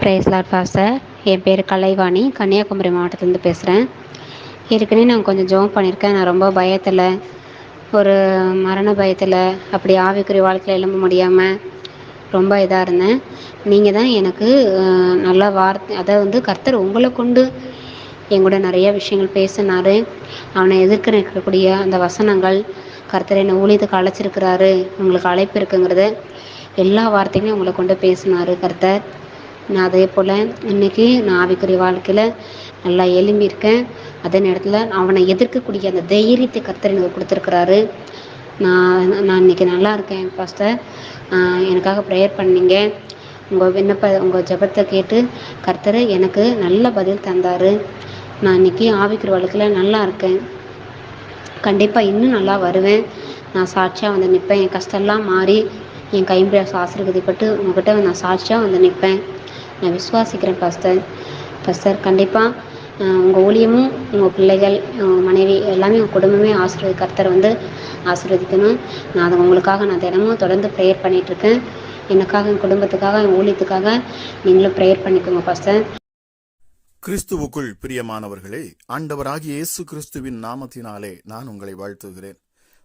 Price Lord pastor. என் பேர் கலைவாணி, கன்னியாகுமரி மாவட்டத்துலேருந்து பேசுகிறேன். ஏற்கனவே நான் கொஞ்சம் ஜெபம் பண்ணியிருக்கேன். நான் ரொம்ப பயத்தில், ஒரு மரண பயத்தில், அப்படி ஆவிக்குரிய வாழ்க்கையில் எழும்ப முடியாமல் ரொம்ப இதாக இருந்தேன். நீங்கள் தான் எனக்கு நல்ல வார்த்தை, அதை கர்த்தர் உங்களை கொண்டு எங்கூட நிறைய விஷயங்கள் பேசினார். அவனை எதிர்க்க இருக்கக்கூடிய அந்த வசனங்கள், கர்த்தர் என்னை ஊழியத்துக்கு அழைச்சிருக்கிறாரு, உங்களுக்கு அழைப்பு இருக்குங்கிறத எல்லா வார்த்தைகளையும் உங்களை கொண்டு பேசினார் கர்த்தர். நான் அதே போல் இன்றைக்கி நான் ஆவிக்குரிய வாழ்க்கையில் நல்லா எழும்பியிருக்கேன். அதே நேரத்தில் அவனை எதிர்க்கக்கூடிய அந்த தைரியத்தை கர்த்தர் எனக்கு கொடுத்துருக்குறாரு. நான் இன்றைக்கி நல்லா இருக்கேன் பாஸ்டர். எனக்காக ப்ரேயர் பண்ணிங்க. உங்கள் ஜெபத்தை கேட்டு கர்த்தர் எனக்கு நல்ல பதில் தந்தார். நான் இன்றைக்கி ஆவிக்குரிய வாழ்க்கையில் நல்லா இருக்கேன். கண்டிப்பாக இன்னும் நல்லா வருவேன். நான் சாட்சியாக நிற்பேன். என் கஷ்டம்லாம் மாறி என் கைம்பிரச ஆசீர்வதிப்பட்டு உங்கள்கிட்ட நான் சாட்சியாக நிற்பேன். நான் விசுவாசிக்கிறேன் பாஸ்டர். கண்டிப்பாக உங்கள் ஊழியமும், உங்கள் பிள்ளைகள், மனைவி எல்லாமே, உங்கள் குடும்பமே கர்த்தர் ஆசீர்வதிக்கணும். நான் அதை உங்களுக்காக நான் தினமும் தொடர்ந்து ப்ரேயர் பண்ணிகிட்ருக்கேன். எனக்காக, என் குடும்பத்துக்காக, என் ஊழியத்துக்காக நீங்களும் ப்ரேயர் பண்ணிக்கோங்க பாஸ்டர். கிறிஸ்துவுக்குள் பிரியமானவர்களே, ஆண்டவராகிய இயேசு கிறிஸ்துவின் நாமத்தினாலே நான் உங்களை வாழ்த்துகிறேன்.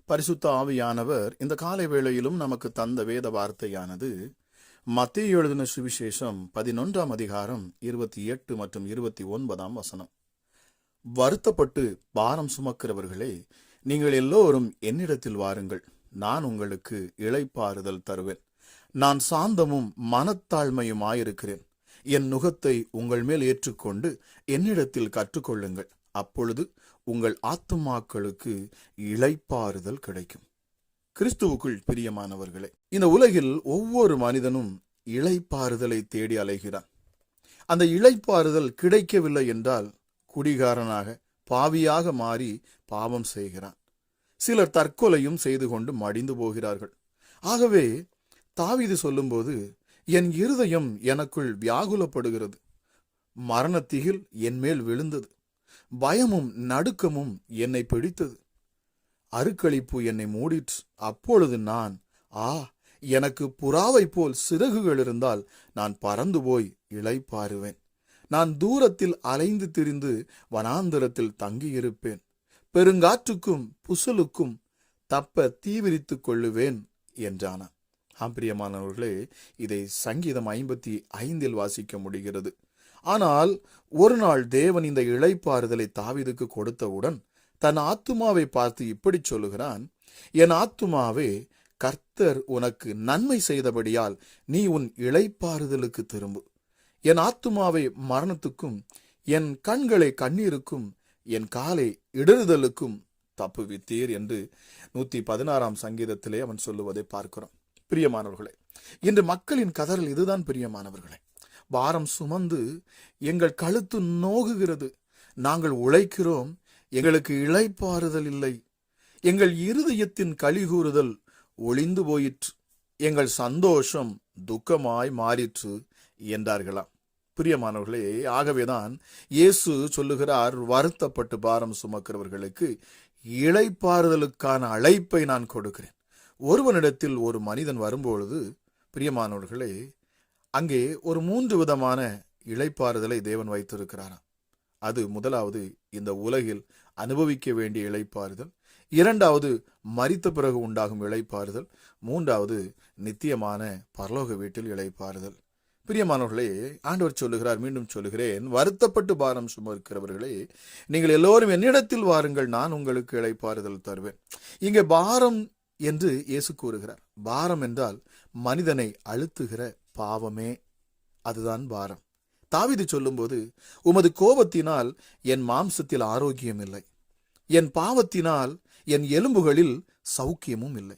பரிசுத்த ஆவியானவர் இந்த காலை வேளையிலும் நமக்கு தந்த வேத வார்த்தையானது மத்தேயு எழுதின சுவிசேஷம் 11ஆம் அதிகாரம் 28 மற்றும் 29ஆம் வசனம். வருத்தப்பட்டு பாரம் சுமக்கிறவர்களே, நீங்கள் எல்லோரும் என்னிடத்தில் வாருங்கள், நான் உங்களுக்கு இளைப்பாறுதல் தருவேன். நான் சாந்தமும் மனத்தாழ்மையுமாயிருக்கிறேன். என் நுகத்தை உங்கள் மேல் ஏற்றுக்கொண்டு என்னிடத்தில் கற்றுக்கொள்ளுங்கள், அப்பொழுது உங்கள் ஆத்துமாக்களுக்கு இளைப்பாறுதல் கிடைக்கும். கிறிஸ்துவுக்குள் பிரியமானவர்களே, இந்த உலகில் ஒவ்வொரு மனிதனும் இளைப்பாறுதலை தேடி அலைகிறான். அந்த இளைப்பாறுதல் கிடைக்கவில்லை என்றால் குடிகாரனாக, பாவியாக மாறி பாவம் செய்கிறான். சிலர் தற்கொலையும் செய்து கொண்டு மடிந்து போகிறார்கள். ஆகவே தாவீது சொல்லும்போது, என் இருதயம் எனக்குள் வியாகுலப்படுகிறது, மரணத்திகில் என் மேல் விழுந்தது, பயமும் நடுக்கமும் என்னை பிடித்தது, அருக்களிப்பு என்னை மூடிற்று. அப்பொழுது நான், எனக்கு புறாவை போல் சிறகுகள் இருந்தால் நான் பறந்து போய் இளைப்பாறுவேன். நான் தூரத்தில் அலைந்து திரிந்து வனாந்தரத்தில் தங்கியிருப்பேன். பெருங்காற்றுக்கும் புசலுக்கும் தப்ப தீவிரித்துக் கொள்ளுவேன் என்றானான். பிரியமானவர்களே, இதை சங்கீதம் 55 வாசிக்க முடிகிறது. ஆனால் ஒரு நாள் தேவன் இந்த இளைப்பாறுதலை தாவீதுக்கு கொடுத்தவுடன் தன் ஆத்துமாவை பார்த்து இப்படி சொல்லுகிறான், என் ஆத்துமாவே, கர்த்தர் உனக்கு நன்மை செய்தபடியால் நீ உன் இளைப்பாறுதலுக்கு திரும்பு. என் ஆத்துமாவை மரணத்துக்கும், என் கண்களை கண்ணீருக்கும், என் காலை இடறுதலுக்கும் தப்புவித்தீர் என்று 116ஆம் சங்கீதத்திலே அவன் சொல்லுவதை பார்க்கிறோம். பிரியமானவர்களே, இன்று மக்களின் கதறல் இதுதான் பிரியமானவர்களே. பாரம் சுமந்து எங்கள் கழுத்து நோகுகிறது, நாங்கள் உழைக்கிறோம், எங்களுக்கு இளைப்பாறுதல் இல்லை, எங்கள் இருதயத்தின் கலிகூறுதல் ஒளிந்து போயிற்று, எங்கள் சந்தோஷம் துக்கமாய் மாறிற்று என்றார்களாம். பிரியமானவர்களே, ஆகவேதான் இயேசு சொல்லுகிறார், வருத்தப்பட்டு பாரம் சுமக்கிறவர்களுக்கு இளைப்பாறுதலுக்கான அழைப்பை நான் கொடுக்கிறேன். ஒருவனிடத்தில் ஒரு மனிதன் வரும்பொழுது பிரியமானவர்களே, அங்கே ஒரு 3 விதமான இளைப்பாறுதலை தேவன் வைத்திருக்கிறாராம். அது முதலாவது இந்த உலகில் அனுபவிக்க வேண்டிய இளைப்பாறுதல், இரண்டாவது மரித்த பிறகு உண்டாகும் இளைப்பாறுதல், மூன்றாவது நித்தியமான பரலோக வீட்டில் இளைப்பாறுதல். பிரியமானவர்களே, ஆண்டவர் சொல்லுகிறார், மீண்டும் சொல்லுகிறேன், வருத்தப்பட்டு பாரம் சுமக்கிறவர்களே, நீங்கள் எல்லோரும் என்னிடத்தில் வாருங்கள், நான் உங்களுக்கு இளைப்பாறுதல் தருவேன். இங்கே பாரம் என்று இயேசு கூறுகிறார். பாரம் என்றால் மனிதனை அழுத்துகிற பாவமே, அதுதான் பாரம். தாவீது சொல்லும்போது, உமது கோபத்தினால் என் மாம்சத்தில் ஆரோக்கியம் இல்லை, என் பாவத்தினால் என் எலும்புகளில் சௌக்கியமும் இல்லை,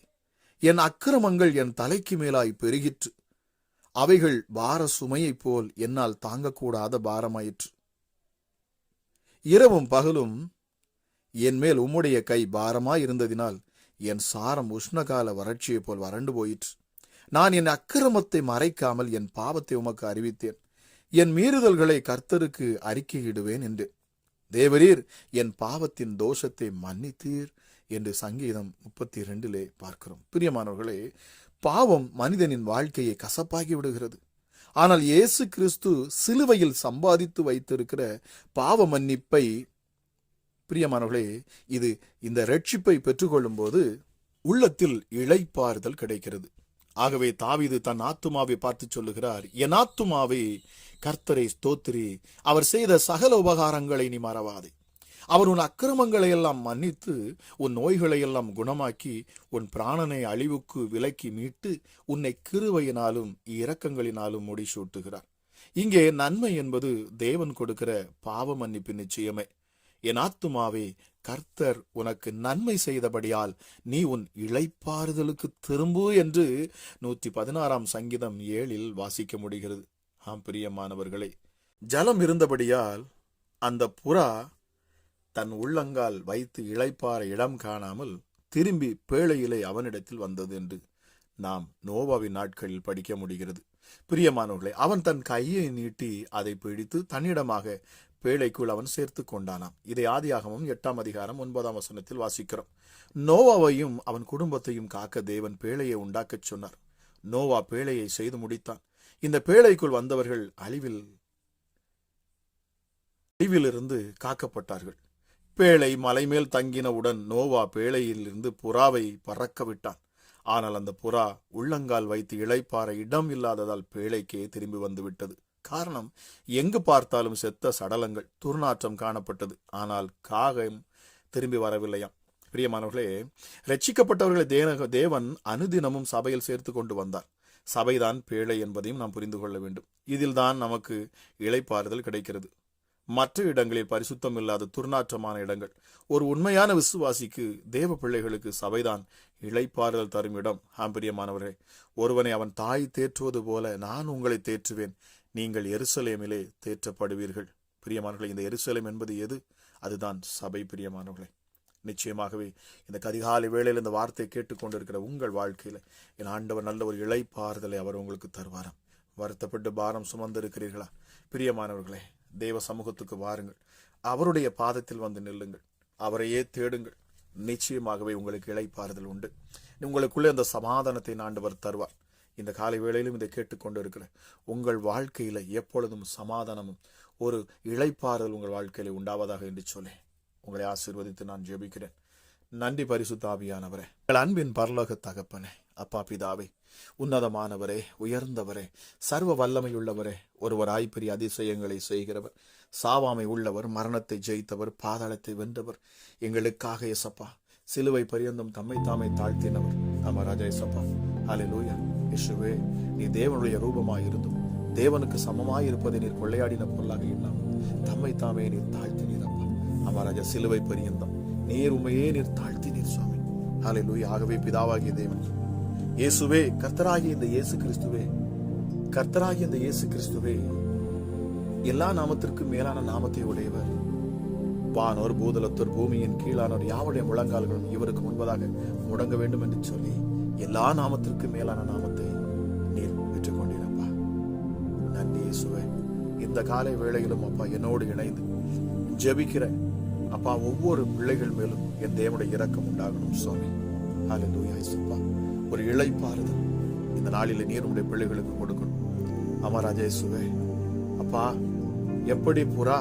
என் அக்கிரமங்கள் என் தலைக்கு மேலாய் பெருகிற்று, அவைகள் பார சுமையைப் போல் என்னால் தாங்கக்கூடாத பாரமாயிற்று. இரவும் பகலும் என் மேல் உம்முடைய கை பாரமாய் இருந்ததினால் என் சாரம் உஷ்ணகால வறட்சியைப் போல் வறண்டு போயிற்று. நான் என் அக்கிரமத்தை மறைக்காமல் என் பாவத்தை உமக்கு அறிவித்தேன், என் மீறுதல்களை கர்த்தருக்கு அறிக்கையிடுவேன் என்று. தேவரீர் என் பாவத்தின் தோஷத்தை மன்னித்தீர் என்று சங்கீதம் 32 பார்க்கிறோம். பிரியமானவர்களே, பாவம் மனிதனின் வாழ்க்கையை கசப்பாகி விடுகிறது. ஆனால் இயேசு கிறிஸ்து சிலுவையில் சம்பாதித்து வைத்திருக்கிற பாவ மன்னிப்பை, பிரியமானவர்களே, இந்த ரட்சிப்பை பெற்றுக்கொள்ளும் போது உள்ளத்தில் இளைப்பாறுதல் கிடைக்கிறது. ஆகவே தாவீது தன் ஆத்துமாவை பார்த்து சொல்லுகிறார், என் ஆத்துமாவே கர்த்தரை ஸ்தோத்திரி, அவர் செய்த சகல உபகாரங்களை நீ மறவாதே. அவர் உன் அக்கிரமங்களை எல்லாம் மன்னித்து உன் நோய்களை எல்லாம் குணமாக்கி உன் பிராணனை அழிவுக்கு விலக்கி மீட்டு உன்னை கிருபையினாலும் இரக்கங்களினாலும் முடிசூட்டுகிறார். இங்கே நன்மை என்பது தேவன் கொடுக்கிற பாவ மன்னிப்பு நிச்சயமே. என் ஆத்துமாவே கர்த்தர் உனக்கு நன்மை செய்தபடியால் நீ உன் இளைப்பாறுதலுக்கு திரும்பு என்று 116 சங்கீதம் 7 வாசிக்க முடிகிறது. ஆம் பிரியமானவர்களே, ஜலம் இருந்தபடியால் அந்த புறா தன் உள்ளங்கால் வைத்து இளைப்பாற இடம் காணாமல் திரும்பி பேழையிலே அவனிடத்தில் வந்தது என்று நாம் நோவாவின் நாட்களில் படிக்க முடிகிறது. பிரியமானவர்களே, அவன் தன் கையை நீட்டி அதை பிடித்து தன்னிடமாக பேழைக்குள் அவன் சேர்த்து கொண்டானாம். இதை ஆதியாகமம் 8 அதிகாரம் 9 வாசிக்கிறோம். நோவாவையும் அவன் குடும்பத்தையும் காக்க தேவன் பேழையை உண்டாக்கச் சொன்னார். நோவா பேழையை செய்து முடித்தான். இந்த பேழைக்குள் வந்தவர்கள் அழிவிலிருந்து காக்கப்பட்டார்கள். பேழை மலைமேல் தங்கினவுடன் நோவா பேழையில் இருந்து புறாவை பறக்க விட்டான். ஆனால் அந்த புறா உள்ளங்கால் வைத்து இளைப்பாற இடம் இல்லாததால் பேழைக்கே திரும்பி வந்து விட்டது. காரணம், எங்கு பார்த்தாலும் செத்த சடலங்கள், துர்நாற்றம் காணப்பட்டது. ஆனால் காகம் திரும்பி வரவில்லையாம். பிரியமானவர்களே, ரட்சிக்கப்பட்டவர்களை தேவன் அனுதினமும் சபையில் சேர்த்து கொண்டு வந்தார். சபைதான் பேழை என்பதையும் நாம் புரிந்து கொள்ள வேண்டும். இதில்தான் நமக்கு இளைப்பாறுதல் கிடைக்கிறது. மற்ற இடங்களில் பரிசுத்தம் இல்லாத துர்நாற்றமான இடங்கள். ஒரு உண்மையான விசுவாசிக்கு, தேவ பிள்ளைகளுக்கு சபைதான் இளைப்பாறுதல் தரும் இடம். பிரியமானவர்களே, ஒருவனை அவன் தாய் தேற்றுவது போல நான் உங்களை தேற்றுவேன், நீங்கள் எருசலேமிலே தேற்றப்படுவீர்கள். பிரியமானவர்களே, இந்த எருசலேம் என்பது எது? அதுதான் சபை. பிரியமானவர்களே, நிச்சயமாகவே இந்த கதிகாலை வேளையில் இந்த வார்த்தை கேட்டுக்கொண்டிருக்கிற உங்கள் வாழ்க்கையில என் ஆண்டவர் நல்ல ஒரு இளைப்பாறுதலை அவர் உங்களுக்கு தருவாராம். வருத்தப்பட்டு பாரம் சுமந்திருக்கிறீர்களா? பிரியமானவர்களே, தேவ சமூகத்துக்கு வாருங்கள், அவருடைய பாதத்தில் வந்து நில்லுங்கள், அவரையே தேடுங்கள். நிச்சயமாகவே உங்களுக்கு இளைப்பாறுதல் உண்டு. உங்களுக்குள்ளே அந்த சமாதானத்தை ஆண்டவர் தருவார். இந்த காலை வேளையிலும் இதை கேட்டுக்கொண்டு இருக்கிற உங்கள் வாழ்க்கையில எப்பொழுதும் சமாதானமும் ஒரு இளைப்பாறுதல் உங்கள் வாழ்க்கையில உண்டாவதாக என்று சொல்லி உங்களை ஆசீர்வதித்து நான் ஜெபிக்கிறேன். நன்றி பரிசுத்த ஆவியானவரே, எங்கள் அன்பின் பரலோக தகப்பனே, அப்பா பிதாவே, உன்னதமானவரே, உயர்ந்தவரே, சர்வ வல்லமையுள்ளவரே, ஒருவராய் பெரிய அதிசயங்களை செய்கிறவர், சாவாமை உள்ளவர், மரணத்தை ஜெயித்தவர், பாதாளத்தை வென்றவர், எங்களுக்காக இயேசப்பா சிலுவை பரியந்தம் தம்மை தாமே தாழ்த்தினவர். ஆமா ராஜா இயேசப்பா, ஹல்லேலூயா. இயேசுவே, நீ தேவனுடைய ரூபமாயிருந்தும் தேவனுக்கு சமமாயிருப்பதை நீர் கொள்ளையாடின பொருளாக இல்லாமல் தம்மை தாமே நீர் தாழ்த்தினீரப்பா. ஆமா ராஜா, சிலுவை பரியந்தம் நீர் உண்மையே நீர் தாழ்த்தினீர் சுவாமி. ஹல்லேலூயா. ஆகவே பிதாவாகிய தேவன் இயேசுவே, கர்த்தராகிய இந்த இயேசு கிறிஸ்துவே, கர்த்தராகிய இந்த இயேசு கிறிஸ்துவே எல்லா நாமத்திற்கும் மேலான நாமத்தை உடையவர். வானோர் பூதலத்தோர் பூமியின் கீழானோர் யாவுடைய முழங்கால்களும் இவருக்கு முன்பதாக முடங்க வேண்டும் என்று சொல்லி எல்லா நாமத்திற்கும் மேலான நாமத்தை நீர் பெற்றுக்கொண்டீரப்பா. நன்றி இயேசுவே. இந்த காலை வேளையிலும் அப்பா என்னோடு இணைந்து ஜெபிக்கிற அப்பா ஒவ்வொரு பிள்ளைகள் மேலும் என் தேவனுடைய இரக்கம் உண்டாகணும் சுவாமி. ஹல்லேலூயா இயேசுப்பா. ஒரு இளைப்பாறுதல் இந்த நாளில் நீர் உடைய பிள்ளைகளுக்கு கொடுக்கணும். அமராஜா இயேசுவே, அப்பா எப்படி புறா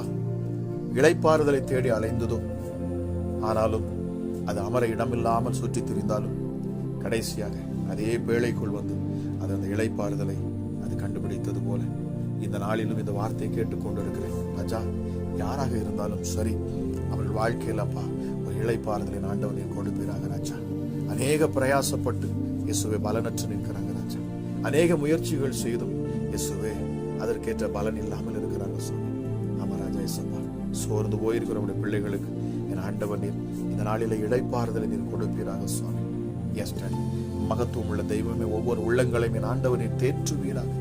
இளைப்பாறுதலை தேடி அலைந்ததோ, ஆனாலும் அது அமர இடமில்லாமல் சுற்றி திரிந்தாலும் கடைசியாக அதே பேழைக்குள் வந்து அது அந்த இளைப்பாறுதலை அது கண்டுபிடித்தது போல இந்த நாளிலும் இந்த வார்த்தையை கேட்டுக்கொண்டிருக்கிறேன் ராஜா. யாராக இருந்தாலும் சரி, அவர்கள் வாழ்க்கையில் அப்பா ஒரு இளைப்பாறுதலின் ஆண்டவனை கொடுப்பீராக ராஜா. அநேக பிரயாசப்பட்டு இயேசுவே பலனற்று நிற்கிறாங்க ராஜா. அநேக முயற்சிகள் செய்தும் இயேசுவே அதற்கேற்ற பலன் இல்லாமல் இருக்கிறாங்க சுவாமி. ஆமா ராஜா இயேசுப்பா, சோர்ந்து போயிருக்கிற நம்முடைய பிள்ளைகளுக்கு என் ஆண்டவர் நீர் இந்த நாளில இளைப்பாறுதலை நீர் கொடுப்பீராக சுவாமி. எஸ் டாடி, மகத்துவம் உள்ள தெய்வமே, ஒவ்வொரு உள்ளங்களையும் என் ஆண்டவர் நீர் தேற்றுவீராக.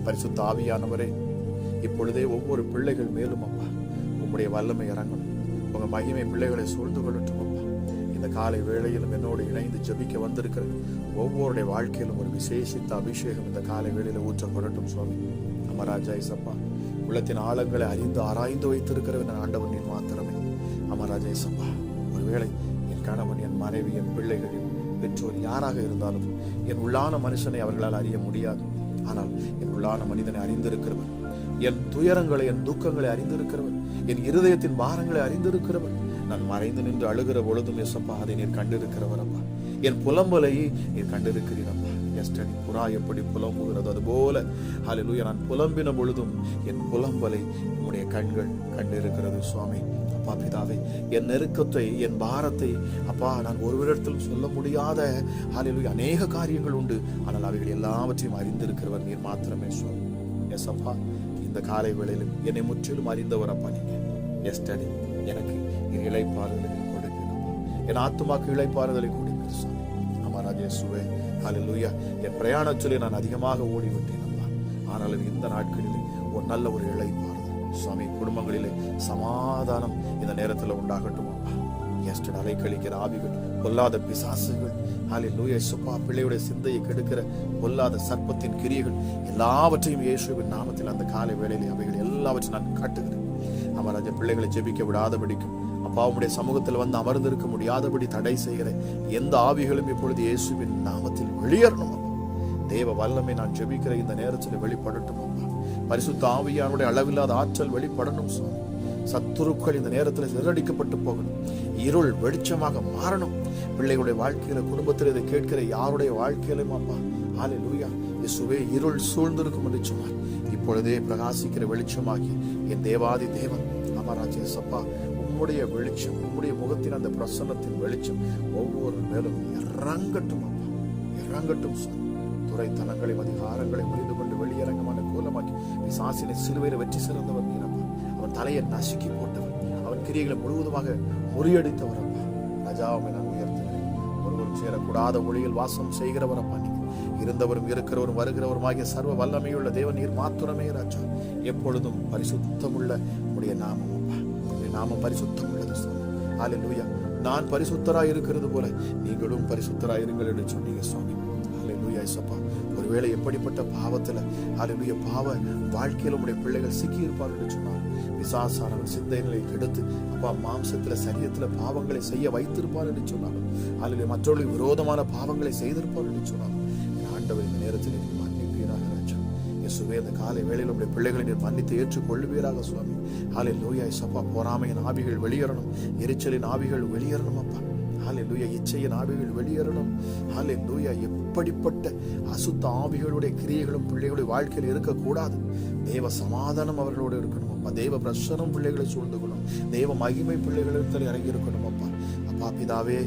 பரிசுத்த ஆவியானவரே, இப்பொழுதே ஒவ்வொரு பிள்ளைகள் மேலும் அப்பா உம்முடைய வல்லமை இறங்கணும். உங்க மகிமை பிள்ளைகளை சூழ்ந்து கொள்ளட்டும் அப்பா. இந்த காலை வேளையிலும் என்னோடு இணைந்து ஜெபிக்க வந்திருக்கிற ஒவ்வொருடைய வாழ்க்கையிலும் ஒரு விசேஷித்த அபிஷேகம் இந்த காலை வேளையில ஊற்றப்படட்டும் சுவாமி. அமராஜா இசப்பா, உள்ளத்தின் ஆழங்களை அறிந்து ஆராய்ந்து வைத்திருக்கிறவன் ஆண்டவன் நீர் மாத்திரமே. அமராஜா இசப்பா, ஒருவேளை என் கணவன், என் மனைவி, என் பிள்ளைகள், என் பெற்றோர் யாராக இருந்தாலும் என் உள்ளான மனுஷனை அவர்களால் அறிய முடியாது. ஆனால் என் உள்ளான மனிதனை அறிந்திருக்கிறவன், என் துயரங்களை, என் துக்கங்களை அறிந்திருக்கிறவன், என் இருதயத்தின் பாரங்களை அறிந்திருக்கிறவன். நான் மறைந்து நின்று அழுகிற பொழுதும் எசப்பா அதை நீர் கண்டிருக்கிறவர் அப்பா. என் புலம்பலை நீர் கண்டிருக்கிறீரப்பா. எஸ்டடி புறா எப்படி புலம்புகிறது அதுபோல ஹல்லேலூயா நான் புலம்பின பொழுதும் என் புலம்பலை உம்முடைய கண்கள் கண்டிருக்கிறது சுவாமி. அப்பா பிதாவே, என் நெருக்கத்தை, என் பாரத்தை அப்பா நான் ஒருவரிடத்தில் சொல்ல முடியாத ஹல்லேலூயா அநேக காரியங்கள் உண்டு. ஆனால் அவைகள் எல்லாவற்றையும் அறிந்திருக்கிறவர் நீர் மாத்திரமே சுவாமி. எஸ் அப்பா, இந்த காலை வேளையிலும் என்னை முற்றிலும் அறிந்தவர் அப்பா நீங்க. எஸ்டடி எனக்கு இளைப்பாறுதலை கொடுப்பீங்க, என் ஆத்துமாக்கு இளைப்பாறுதலை கொடுப்பீர் சுவாமி. ராஜேசுவே ஹல்லேலூயா. என் பிரயாணத்திலே நான் அதிகமாக ஓடிவிட்டேன் அப்பா. ஆனாலும் இந்த நாட்களிலே ஒரு நல்ல ஒரு இளைப்பாறுதல் சுவாமி, குடும்பங்களிலே சமாதானம் இந்த நேரத்தில் உண்டாகட்டும் அப்பா. எஸ்டர் அலைக்கழிக்கிற ஆவிகள், பொல்லாத பிசாசுகள் ஹல்லேலூயா சுப்பா, பிள்ளையுடைய சிந்தையை கெடுக்கிற பொல்லாத சர்ப்பத்தின் கிரியைகள் எல்லாவற்றையும் இயேசுவின் நாமத்தில் அந்த காலை வேளையிலே அவைகள் எல்லாவற்றையும் நான் காட்டுகிறேன். ராஜா பிள்ளைகளை ஜெபிக்க விடாதபடிக்கும் அப்பா உம்முடைய சமூகத்தில் வந்து அமர்ந்திருக்க முடியாதபடி தடை செய்கிற எந்த ஆவிகளும் இப்பொழுது இயேசுவின் நாமத்தில் வெளியேறணும் அப்பா. தேவ வல்லமை நான் ஜெபிக்கிற இந்த நேரத்தில் வெளிப்படட்டும் அப்பா. பரிசுத்த ஆவியானுடைய அளவில்லாத ஆற்றல் வெளிப்படணும் சுவாமி. சத்துருக்கள் இந்த நேரத்தில் சிதறடிக்கப்பட்டு போகணும், இருள் வெளிச்சமாக மாறணும். பிள்ளைகளுடைய வாழ்க்கையில, குடும்பத்தில் இதை கேட்கிற யாருடைய வாழ்க்கையிலும் அப்பா ஹல்லேலூயா இயேசுவே இருள் சூழ்ந்திருக்கும் என்று சொன்னார். இப்பொழுதே பிரகாசிக்கிற வெளிச்சமாகி என் தேவாதி தேவன் அமராஜே சப்பா உம்முடைய வெளிச்சம், உம்முடைய முகத்தின் அந்த பிரசன்னத்தின் வெளிச்சம் ஒவ்வொரு மேலும் இறங்கட்டும் அப்பா, இறங்கட்டும் சார். துறைத்தனங்களையும் அதிகாரங்களை முறிந்து கொண்டு வெளியரங்கமான கோலமாக்கி பிசாசினை சிலுவையில வெற்றி சிறந்தவர் நீரப்பா. அவன் தலையை நசுக்கி போட்டவர், அவன் கிரியைகளை முழுவதுமாக முறியடித்தவர் அப்பா. ராஜாவை நான் உயர்த்துகிறேன். ஒருவரும் சேரக்கூடாத ஒளியில் வாசம் செய்கிறவர் அப்பா. நீங்க இருந்தவரும் இருக்கிறவரும் வருகிறவருமாகிய சர்வ வல்லமையுள்ள தேவன் நீர் மாத்திரமே ராஜா. எப்பொழுதும் பரிசுத்தமுள்ள உடைய நாமம் அப்பா, உடைய நாமம் பரிசுத்தம் உள்ளது சுவாமி. ஹல்லேலூயா. நான் பரிசுத்தராய் இருக்கிறது போல நீங்களும் பரிசுத்தராய் இருங்கள் என்று சொன்னீங்க சுவாமி. ஹல்லேலூயா இயேசுப்பா. ஒருவேளை எப்படிப்பட்ட பாவத்துல ஹல்லேலூயா பாவ வாழ்க்கையில உடைய பிள்ளைகள் சிக்கி இருப்பார்கள் என்று சொன்னார். பிசாசானவன் சிந்தைகளை கெடுத்து அப்பா மாம்சத்துல சரீரத்துல பாவங்களை செய்ய வைத்திருப்பார் என்று சொன்னாலும், ஹல்லேலூயா மற்றவர்களுக்கு விரோதமான பாவங்களை செய்திருப்பார் என்று சொன்னாலும், ஆண்டவர் இந்த நேரத்தில் நீர் மன்னிப்பீராக ராஜா. இயேசுவே இந்த காலை வேளையில் உடைய பிள்ளைகளை நீர் மன்னித்து ஏற்றுக்கொள்வீராக சுவாமி. ஹல்லேலூயா இயேசுப்பா. பொறாமையின் ஆவிகள் வெளியேறணும், எரிச்சலின் ஆவிகள் வெளியேறணும் அப்பா. ஹல்லேலூயா இச்சையின் ஆவிகள் வெளியேறணும். ஹல்லேலூயா எப்படிப்பட்ட அசுத்த ஆவிகளுடைய கிரியைகளும் பிள்ளைகளுடைய வாழ்க்கையில் இருக்கக்கூடாது. தேவ சமாதானம் அவர்களோடு இருக்கணும் அப்பா. தேவ பிரசனம் பிள்ளைகளை சூழ்ந்து கொள்ளும், தேவ மகிமை பிள்ளைகளிடத்தில் இறங்கி இருக்கணும் அப்பா. அப்பா பிதாவே,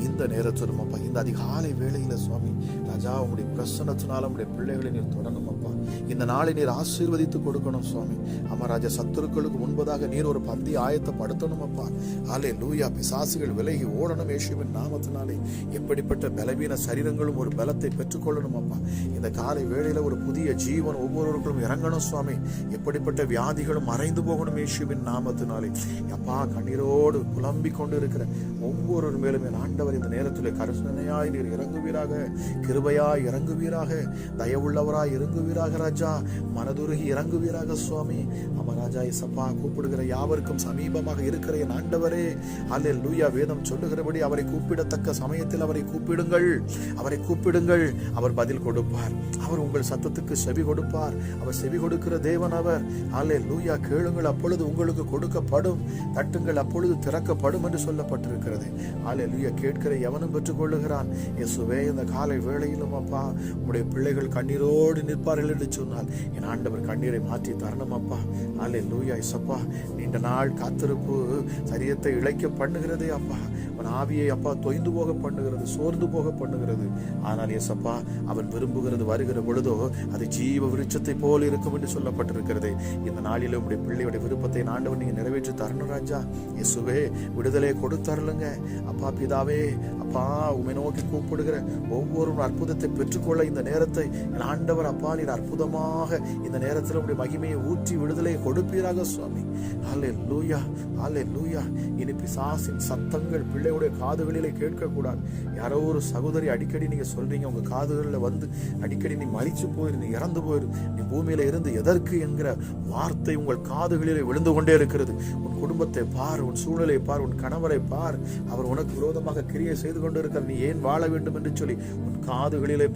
இந்த நேரத்திலும் அப்பா இந்த அதிகாலை வேளையில சுவாமி ராஜா உங்களுடைய பிரசன்னத்தினால உங்களுடைய பிள்ளைகளை நீர் தொடரணும் அப்பா. இந்த நாளை நீர் ஆசீர்வதித்து கொடுக்கணும் சுவாமி. அமராஜா சத்துருக்களுக்கு முன்பதாக நீர் ஒரு பந்தி ஆயத்தப்படுத்தணும் அப்பா. ஹல்லேலூயா. பிசாசுகள் விலகி ஓடணும் இயேசுவின் நாமத்தினாலே. எப்படிப்பட்ட பலவீன சரீரங்களும் ஒரு பலத்தை பெற்றுக்கொள்ளணும் அப்பா. இந்த காலை வேளையில ஒரு புதிய ஜீவன் ஒவ்வொருவருக்கும் இறங்கணும் சுவாமி. எப்படிப்பட்ட வியாதிகளும் மறைந்து போகணும் இயேசுவின் நாமத்தினாலே. அப்பா கண்ணீரோடு புலம்பிக் கொண்டு இருக்கிற ஒவ்வொரு மேலும் என் ஆண்டவர் இந்த நேரத்தில் கருணையாய் நீர் இறங்குவீராக, கிருபையாய் இறங்குவீராக, தயவுள்ளவராய் இறங்குவீராக ராஜா. மனதுருகி இறங்குவீராக சுவாமி. அமராஜா இயேசப்பா கூப்பிடுகிற யாவருக்கும் சமீபமாக இருக்கிற என் ஆண்டவரே ஹல்லேலூயா. வேதம் சொல்லுகிறபடி அவரை கூப்பிடத்தக்க சமயத்தில் அவரை கூப்பிடுங்கள், அவரை கூப்பிடுங்கள், அவர் பதில் கொடுப்பார். அவர் உங்கள் சத்தத்துக்கு செவி கொடுப்பார். அவர் செவி கொடுக்கிற தேவன் அவர். ஹல்லேலூயா. கேளுங்கள் அப்பொழுது உங்களுக்கு கொடுக்கப்படும், தட்டுங்கள் அப்பொழுது திறக்கப்படும் என்று சொல்லப்பட்டிருக்கிறது. ஹல்லேலூயா. கேட்கிற எவனும் பெற்றுக்கொள்ளுகிறான். இயேசுவே இந்த காலை வேளையிலும் அப்பா உம்முடைய பிள்ளைகள் கண்ணீரோடு நிற்பார்கள் என்று சொன்னால் என் ஆண்டவர் கண்ணீரை மாற்றி தரணும் அப்பா. ஹல்லேலூயா இயேசப்பா. நீண்ட நாள் காத்திருப்பு சரீரத்தை இழைக்க பண்ணுகிறதே அப்பா. அவன் ஆவியை அப்பா தொய்ந்து போக பண்ணுகிறது, சோர்ந்து போக பண்ணுகிறது. ஆனால் இயேசப்பா அவன் விரும்புகிறது வருகிற பொழுதோ அது ஜீவ விருட்சத்தை போல் இருக்கும் என்று சொல்லப்பட்டிருக்கிறது. இந்த நாளில் உங்களுடைய பிள்ளையுடைய விருப்பத்தை ஆண்டவர் நீங்க நிறைவேற்றி தரணும் ராஜா. இயேசுவே விடுதலை கொடுத்தருளுங்க அப்பா. பிதாவே அப்பா உம்மை நோக்கி கூப்பிடுகிற ஒவ்வொரு அற்புதத்தை பெற்றுக்கொள்ள இந்த நேரத்தை என் ஆண்டவர் அப்பா நீர் அற்புதமாக இந்த நேரத்தில் உடைய மகிமையை ஊற்றி விடுதலையை கொடுப்பீராக சுவாமி. ஹல்லேலூயா. ஹல்லேலூயா. இனி பிசாசின் சத்தங்கள் பிள்ளையுடைய காதுகளிலே கேட்கக்கூடாது. யாரோ ஒரு சகோதரி அடிக்கடி நீங்க சொல்றீங்க, உங்க காதுகளில் வந்து அடிக்கடி நீ மரிச்சு போயிரு, நீ இறந்து போயிரு, நீ பூமியில இருந்து எதற்கு என்கிற வார்த்தை உங்கள் காதுகளிலே விழுந்து கொண்டே இருக்கிறது. உன் குடும்பத்தை பார், உன் சூழ்நிலையை பார், உன் கணவரை பார், அவர் உனக்கு விரோதமாக கிரியை செய்து கொண்டு இருக்கிற, நீ ஏன் வாழ வேண்டும் என்று சொல்லி உன் காது காதுகளிலே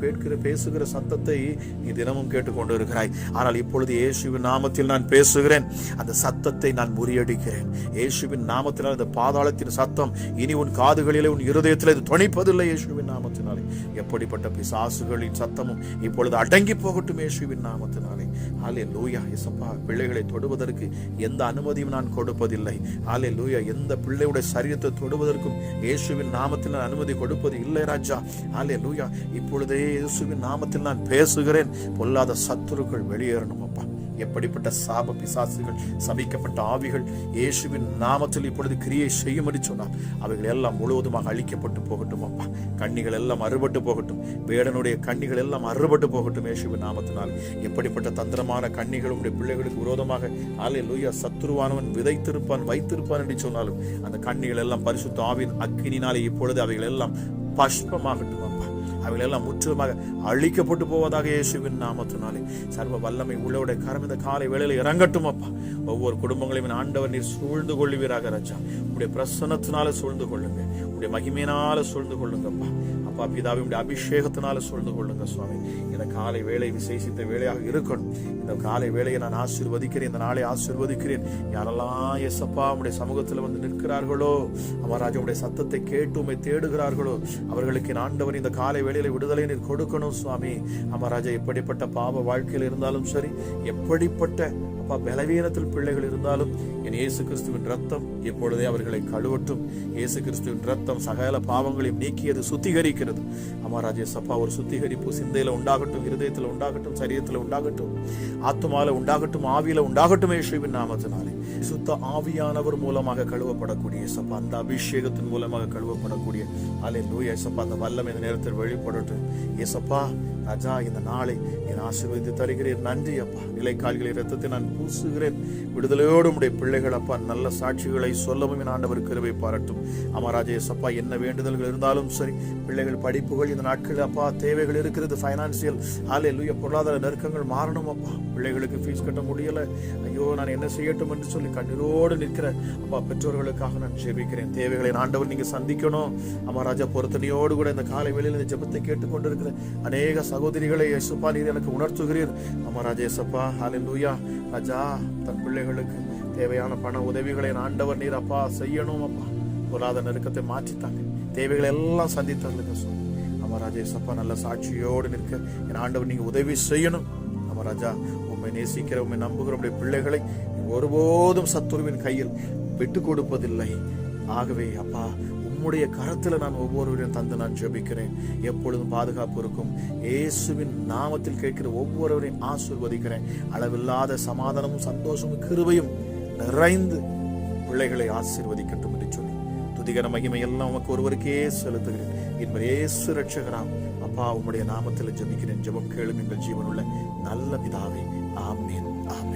பேசுகிற சத்தத்தை நீ தினமும் கேட்டுக்கொண்டு இருக்கிறாய். ஆனால் இப்பொழுது இயேசுவின் நாமத்தில் நான் பேசுகிறேன். அந்த சத்தத்தை நான் முறியடிக்கிறேன். இயேசுவின் நாமத்தினால் அந்த பாதாளத்தின் சத்தம் இனி உன் காதுகளிலே, உன் இருதயத்திலே தொனிப்பதில்லை. இயேசுவின் நாமத்தினாலே எப்படிப்பட்ட பிசாசுகளின் சத்தமும் இப்பொழுது அடங்கி போகட்டும் இயேசுவின் நாமத்தினாலே. ஹல்லேலூயா. இயேசப்பா, பிள்ளைகளை தொடுவதற்கு எந்த அனுமதியும் நான் கொடுப்பதில்லை. ஹல்லேலூயா. எந்த பிள்ளையுடைய சரீரத்தை தொடுவதற்கும் இயேசுவின் நாமத்தில் நான் அனுமதி கொடுப்பது இல்லை ராஜா. ஹல்லேலூயா. இப்பொழுதே இயேசுவின் நாமத்தில் நான் பேசுகிறேன். பொல்லாத சத்துருக்கள் வெளியேறணும் அப்பா. எப்படிப்பட்ட சாப பிசாசுகள், சபிக்கப்பட்ட ஆவிகள் இயேசுவின் நாமத்தில் இப்பொழுது கிரியை செய்யும்படி சொன்னால் அவைகள் எல்லாம் முழுவதுமாக அழிக்கப்பட்டு போகட்டும் அப்பா. கண்ணிகள் எல்லாம் அறுபட்டு போகட்டும். வேடனுடைய கண்ணிகள் எல்லாம் அறுபட்டு போகட்டும் இயேசுவின் நாமத்தினால். எப்படிப்பட்ட தந்திரமான கண்ணிகள் உடைய பிள்ளைகளுக்கு விரோதமாக ஹல்லேலூயா சத்துருவானவன் விதைத்திருப்பான், வைத்திருப்பான் என்று சொன்னாலும் அந்த கண்ணிகள் எல்லாம் பரிசுத்த ஆவியின் அக்கினினாலே இப்பொழுது அவைகள் எல்லாம் பஷ்பமாகட்டும் அப்பா. அவைகள் எல்லாம் முற்றிலுமாக அழிக்கப்பட்டு போவதாக இயேசுவின் நாமத்தினாலே. சர்வ வல்லமை உள்ளவருடைய கரம் இந்த காலை வேளையில இறங்கட்டும் அப்பா. ஒவ்வொரு குடும்பங்களையும் ஆண்டவர் நீர் சூழ்ந்து கொள்ளுவீராக ராஜா. உடைய பிரசன்னத்தினால சூழ்ந்து கொள்ளுங்க. உடைய மகிமையினால சூழ்ந்து கொள்ளுங்கப்பா. அப்பா பிதாவே, உடைய அபிஷேகத்தினால சூழ்ந்து கொள்ளுங்க சுவாமி. இந்த காலை வேளை விசேஷித்த வேளையாக இருக்கணும். இந்த காலை வேளையை நான் ஆசீர்வதிக்கிறேன். இந்த நாளை ஆசீர்வதிக்கிறேன். யாரெல்லாம் இயேசப்பா உடைய சமூகத்தில் வந்து நிற்கிறார்களோ, அமராஜா உடைய சத்தத்தை கேட்டு உம்மை தேடுகிறார்களோ, அவர்களுக்கு ஆண்டவர் இந்த காலை வேளையில விடுதலை நீர் கொடுக்கணும் சுவாமி. அமராஜா, எப்படிப்பட்ட பாவ வாழ்க்கையில் இருந்தாலும் சரி, எப்படிப்பட்ட அப்பா பலவீனத்தில் பிள்ளைகள் இருந்தாலும் என் இயேசு கிறிஸ்துவின் ரத்தம் இப்பொழுதே அவர்களை கழுவட்டும். இயேசு கிறிஸ்துவின் ரத்தம் சகல பாவங்களையும் நீக்கியது, சுத்திகரிக்கிறது. அமராஜே சப்பா, ஒரு சுத்திகரிப்பு சிந்தையில உண்டாகட்டும், இருதயத்தில் உண்டாகட்டும், சரீரத்தில் உண்டாகட்டும், ஆத்துமால உண்டாகட்டும், ஆவியில உண்டாகட்டும் இயேசுவின் நாமத்தினாலே. சுத்த ஆவியானவர் மூலமாக கழுவப்படக்கூடிய சப்பா, அந்த அபிஷேகத்தின் மூலமாக கழுவப்படக்கூடிய ஹல்லேலூயா சப்பா, அந்த வல்லமை இந்த நேரத்தில் வெளிப்படட்டும். ஏசப்பா ராஜா, இந்த நாளை என் ஆசீர்வதித்து தருகிறேன். நன்றி அப்பா. நிலைக்கால்களை ரத்தத்தை நான் பூசுகிறேன். விடுதலையோடு உடைய பிள்ளைகள் அப்பா நல்ல சாட்சிகளை சொல்லவும் என் ஆண்டவர் கிருபை பாராட்டும். அமராஜே சப்பா, என்ன வேண்டுதல்கள் இருந்தாலும் சரி, பிள்ளைகள் படிப்புகள் இந்த நாட்களில் அப்பா தேவைகள் இருக்கிறது, ஃபைனான்சியல் ஹல்லேலூயா பொருளாதார நெருக்கங்கள் மாறணும் அப்பா. பிள்ளைகளுக்கு ஃபீஸ் கட்ட முடியல, ஐயோ நான் என்ன செய்யட்டும் என்று சொல்லி கண்ணீரோடு நிற்கிற அப்பா பெற்றோர்களுக்காக நான் ஜெபிக்கிறேன். தேவைகளை ஆண்டவர் நீங்க சந்திக்கணும். அமராஜா, பொறுத்தனையோடு கூட இந்த காலை வேளையில் இந்த ஜெபத்தை கேட்டுக்கொண்டிருக்கிற அநேக சகோதரிகளை இயேசுப்பா நீர் எனக்கு உணர்த்துகிறீர். அமராஜே சப்பா ஹல்லேலூயா ராஜா, தன் பிள்ளைகளுக்கு தேவையான பண உதவிகளை ஆண்டவர் நீர் அப்பா செய்யணும் அப்பா. பொருளாதார நெருக்கத்தை மாற்றித்தாங்க, தேவைகளை எல்லாம் சந்தித்தாங்க சுவாமி. அமராஜே சப்பா, நல்ல சாட்சியோடு நிற்க என் ஆண்டவர் நீங்க உதவி செய்யணும். அமராஜா, உண்மை நேசிக்கிற, உண்மை நம்புகிற உடைய பிள்ளைகளை ஒருபோதும் சத்துருவின் கையில் விட்டு கொடுப்பதில்லை. ஆகவே அப்பா, உம்முடைய கரத்துல நான் ஒவ்வொருவரையும் தந்து நான் ஜெபிக்கிறேன். எப்பொழுதும் பாதுகாப்பு இருக்கும். இயேசுவின் நாமத்தில் கேட்கிற ஒவ்வொருவரையும் ஆசீர்வதிக்கிறேன். அளவில்லாத சமாதானமும் சந்தோஷமும் கிருபையும் நிறைந்து பிள்ளைகளை ஆசீர்வதிக்கட்டும் என்று சொல்லி துதிகர மகிமை எல்லாம் உமக்கு ஒருவருக்கே செலுத்துகிறேன். என்பது இயேசு ரட்சகராம் அப்பா, உம்முடைய நாமத்தில் ஜெபிக்கிறேன். ஜெபம் கேளும் எங்கள் ஜீவனுள்ள நல்ல பிதாவே. ஆமென், ஆமென்.